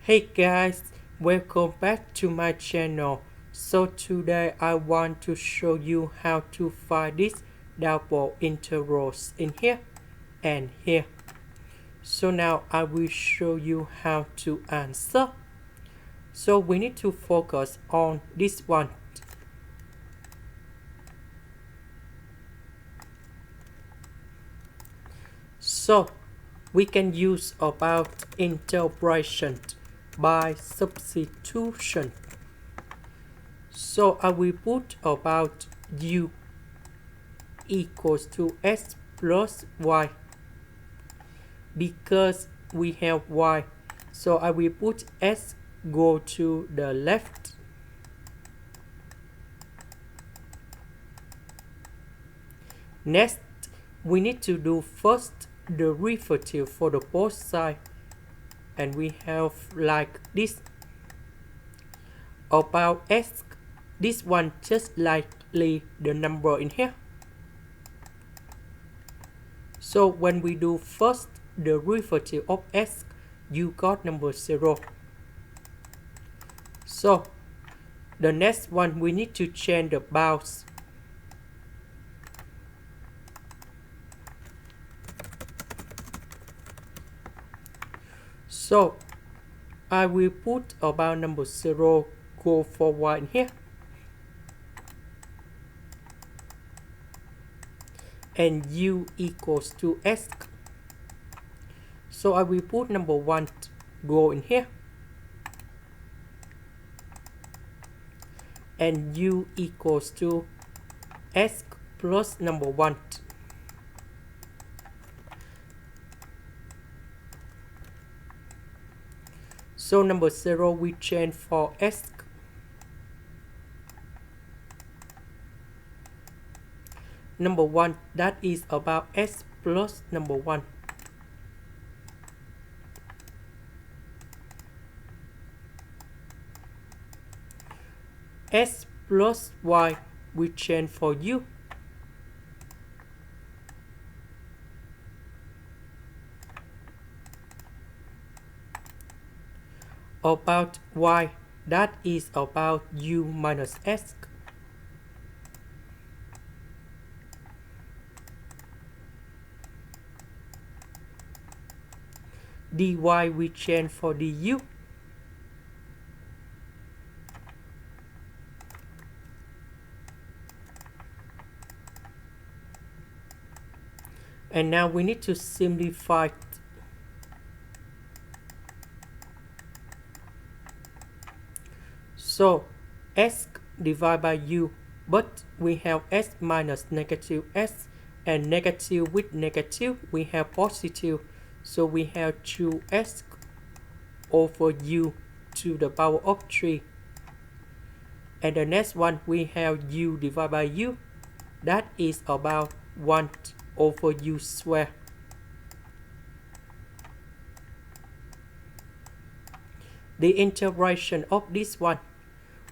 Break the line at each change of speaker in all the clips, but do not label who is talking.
Hey guys, welcome back to my channel. So today I want to show you how to find these double integrals in here and here. So now I will show you how to answer. So we need to focus on this one. So we can use about integration by substitution. So I will put about u equals to s plus y because we have y. So I will put s go to the left. Next, we need to do first the derivative for the both sides. And we have like this. About s, this one just likely the number in here. So when we do first the derivative of s, you got number 0. So the next one we need to change the bounds. So I will put about number 0 go forward in here. And u equals to s. So I will put number 1 go in here. And u equals to s plus number 1. So number 0 we change for s. Number 1, that is about s plus number 1. S plus y we change for u. About y, that is about u minus s. dy we change for du. And now we need to simplify. So s divided by u, but we have s minus negative s, and negative with negative we have positive. So we have 2s over u to the power of 3. And the next one we have u divided by u, that is about 1 over u square. The integration of this one,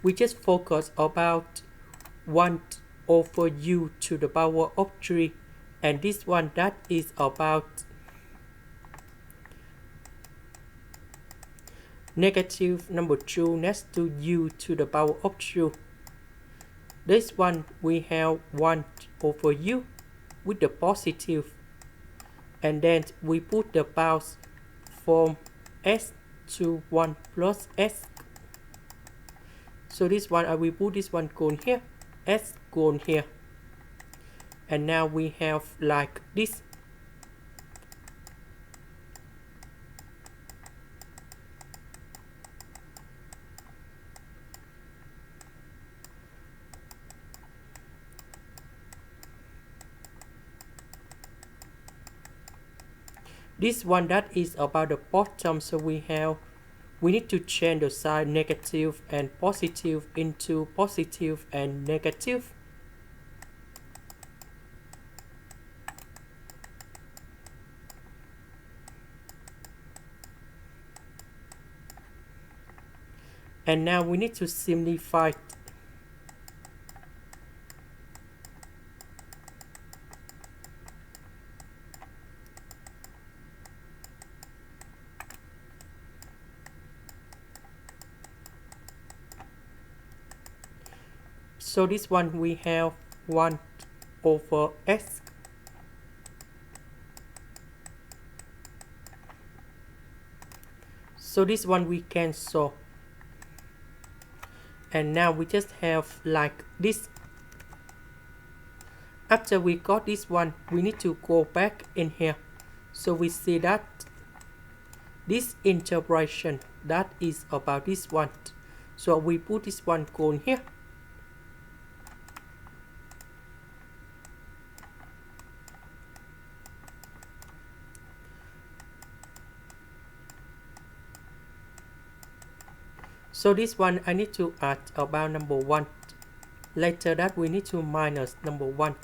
we just focus about 1 over u to the power of 3. And this one, that is about negative number 2 next to u to the power of 2. This one we have 1 over u with the positive. And then we put the bounds from s to 1 plus s. So this one I will put this one going here, s going here. And now we have like this. This one, that is about the bottom. So we need to change the sign negative and positive into positive and negative. And now we need to simplify. So this one we have 1 over x. So this one we cancel. And now we just have like this. After we got this one, we need to go back in here. So we see that this integration, that is about this one. So we put this one cone here. So this one I need to add about number 1. Later that we need to minus number 1.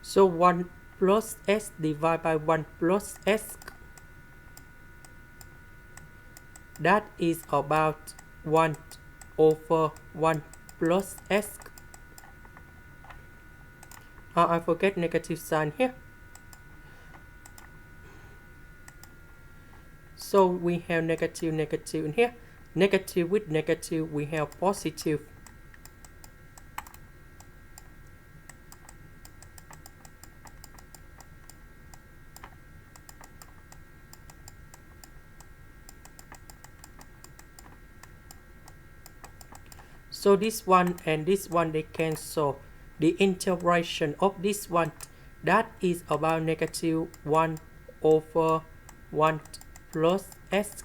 So 1 plus s divided by 1 plus s. That is about 1 over 1 plus s. I forget negative sign here. So we have negative in here. Negative with negative we have positive. So this one and this one they cancel. The integration of this one, that is about negative 1 over 1 plus s.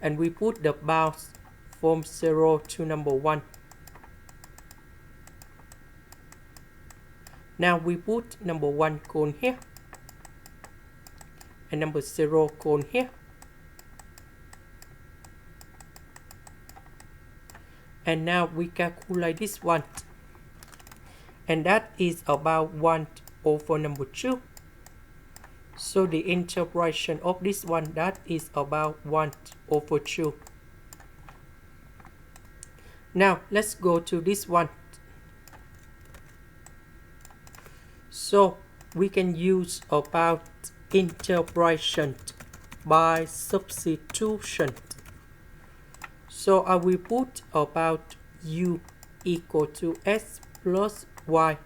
And we put the bounds from 0 to number 1. Now we put number 1 cone here. And number 0 cone here. And now we calculate this one. And that is about 1 over number 2. So the integration of this one, that is about 1 over 2. Now let's go to this one. So we can use about integration by substitution. So I will put about u equal to s plus y.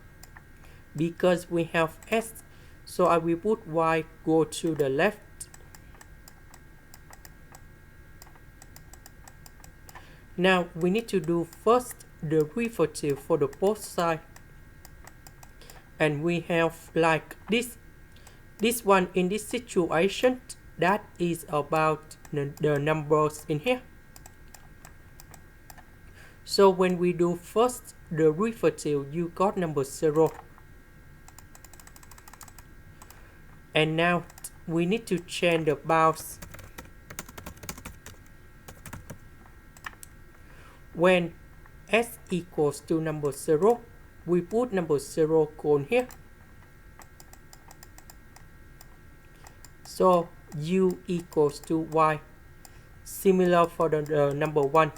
Because we have s, so I will put y go to the left. Now we need to do first the derivative for the both sides. And we have like this. This one in this situation, that is about the numbers in here. So when we do first the derivative, you got number 0. And now we need to change the bounds. When s equals to number 0, we put number 0 cone here. So u equals to y. Similar for the number 1.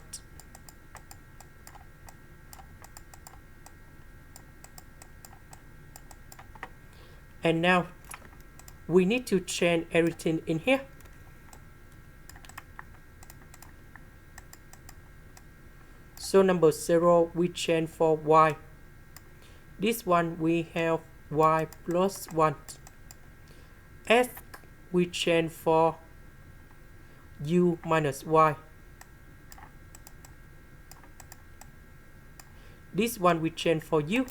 And now we need to change everything in here. So number 0 we change for y. This one we have y plus 1. S we change for u minus y. This one we change for u.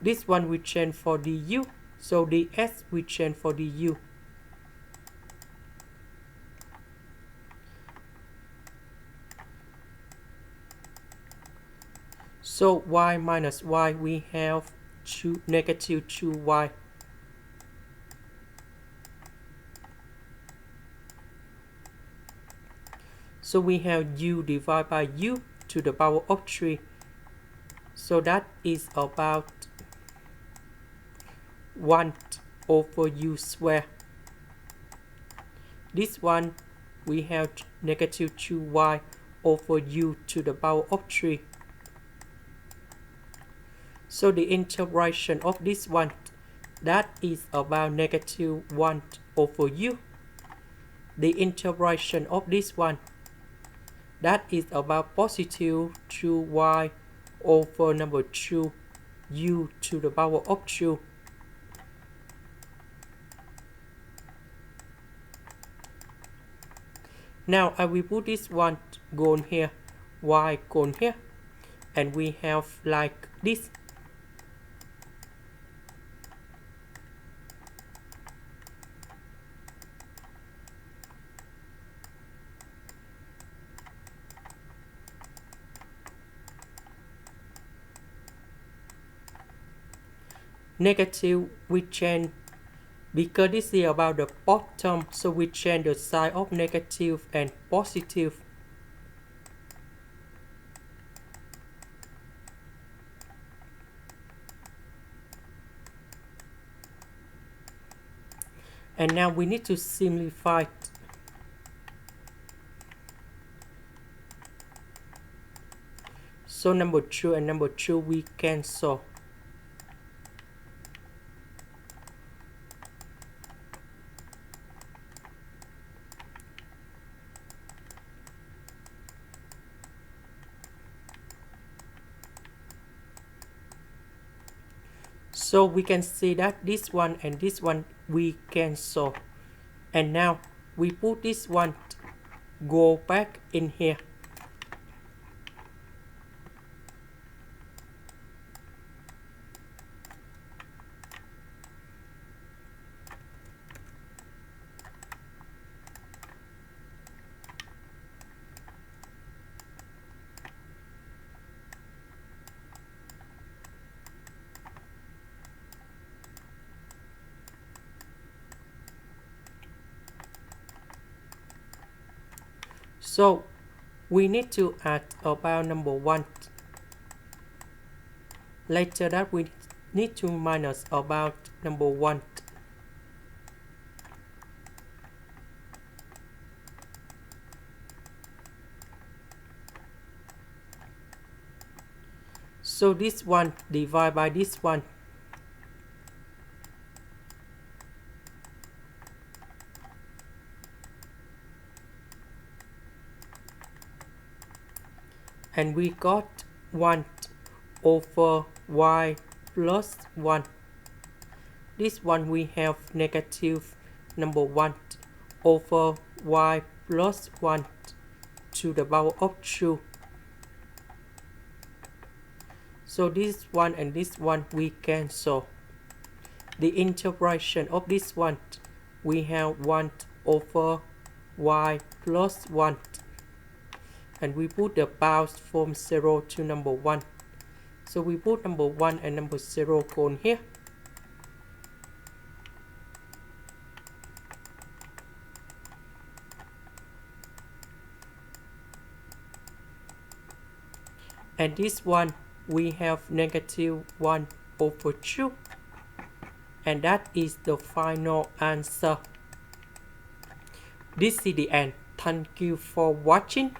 This one we change for du. So ds we change for du. So y minus y we have negative 2y. So we have u divided by u to the power of 3. So that is about 1 over u square. This one we have negative 2y over u to the power of 3. So the integration of this one, that is about negative 1 over u. The integration of this one, that is about positive 2y over number 2 u to the power of 2. Now I will put this one gone here, y gone here, and we have like this. Negative we change because this is about the bottom, so we change the sign of negative and positive. And now we need to simplify it. So number 2 and number 2 we cancel. So we can see that this one and this one we cancel. And now we put this one go back in here. So we need to add about number 1. Later that we need to minus about number 1. So this one divide by this one. And we got 1 over y plus 1. This one we have negative number 1 over y plus 1 to the power of 2. So this one and this one we cancel. The integration of this one, we have 1 over y plus 1. And we put the bounds from 0 to number 1. So we put number 1 and number 0 gone here. And this one we have negative 1 over 2. And that is the final answer. This is the end. Thank you for watching.